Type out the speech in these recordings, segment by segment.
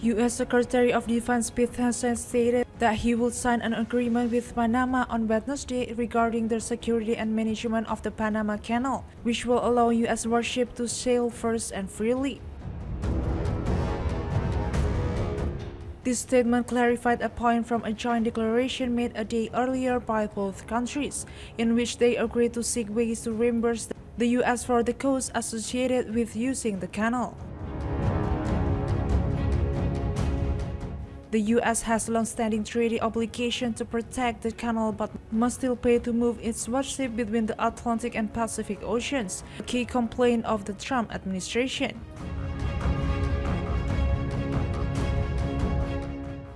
U.S. Secretary of Defense Pete Hegseth stated that he will sign an agreement with Panama on Wednesday regarding the security and management of the Panama Canal, which will allow U.S. warships to sail first and freely. This statement clarified a point from a joint declaration made a day earlier by both countries, in which they agreed to seek ways to reimburse the U.S. for the costs associated with using the canal. The U.S. has long-standing treaty obligation to protect the canal but must still pay to move its warship between the Atlantic and Pacific Oceans, a key complaint of the Trump administration.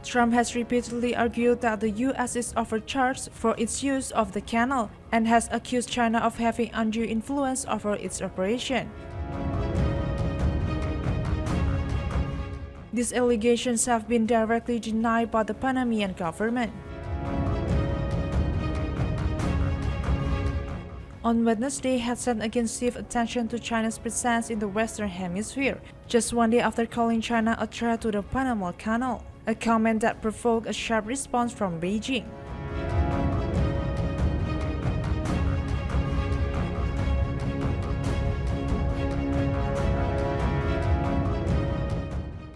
Trump has repeatedly argued that the U.S. is overcharged for its use of the canal and has accused China of having undue influence over its operation. These allegations have been directly denied by the Panamanian government. On Wednesday, Hegseth again shifted attention to China's presence in the Western Hemisphere, just one day after calling China a threat to the Panama Canal, a comment that provoked a sharp response from Beijing.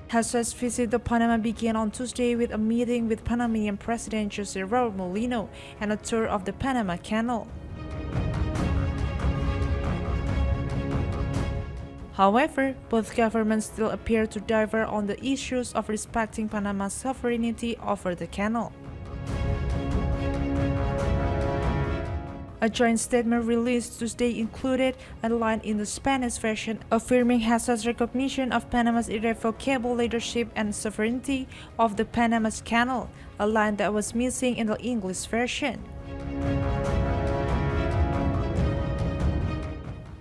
Hegseth's visit to Panama began on Tuesday with a meeting with Panamanian President Jose Raul Mulino and a tour of the Panama Canal. However, both governments still appear to differ on the issues of respecting Panama's sovereignty over the canal. A joint statement released Tuesday included a line in the Spanish version affirming Hegseth's recognition of Panama's irrevocable leadership and sovereignty of the Panama Canal, a line that was missing in the English version.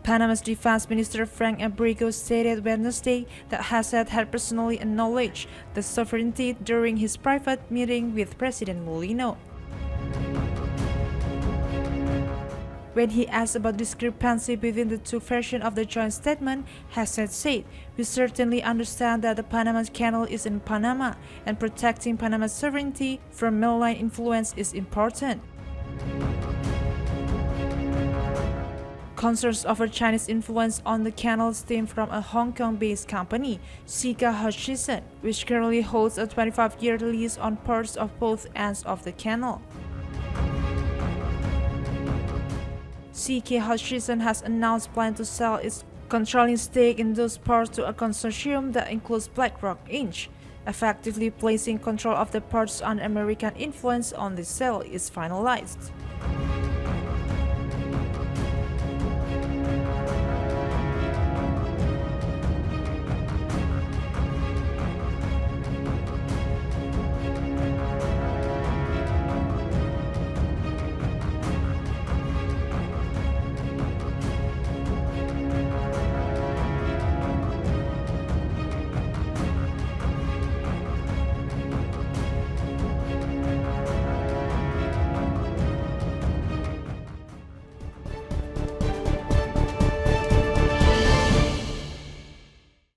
Panama's Defense Minister Frank Abrego stated Wednesday that Hegseth had personally acknowledged the sovereignty during his private meeting with President Mulino. When he asked about discrepancy between the two versions of the joint statement, Hegseth said, "We certainly understand that the Panama Canal is in Panama, and protecting Panama's sovereignty from malign influence is important." Concerns over Chinese influence on the canal stem from a Hong Kong-based company, Sika Hutchison, which currently holds a 25-year lease on parts of both ends of the canal. CK Hutchison has announced plans to sell its controlling stake in those parts to a consortium that includes BlackRock Inc., effectively placing control of the parts under American influence on the sale is finalized.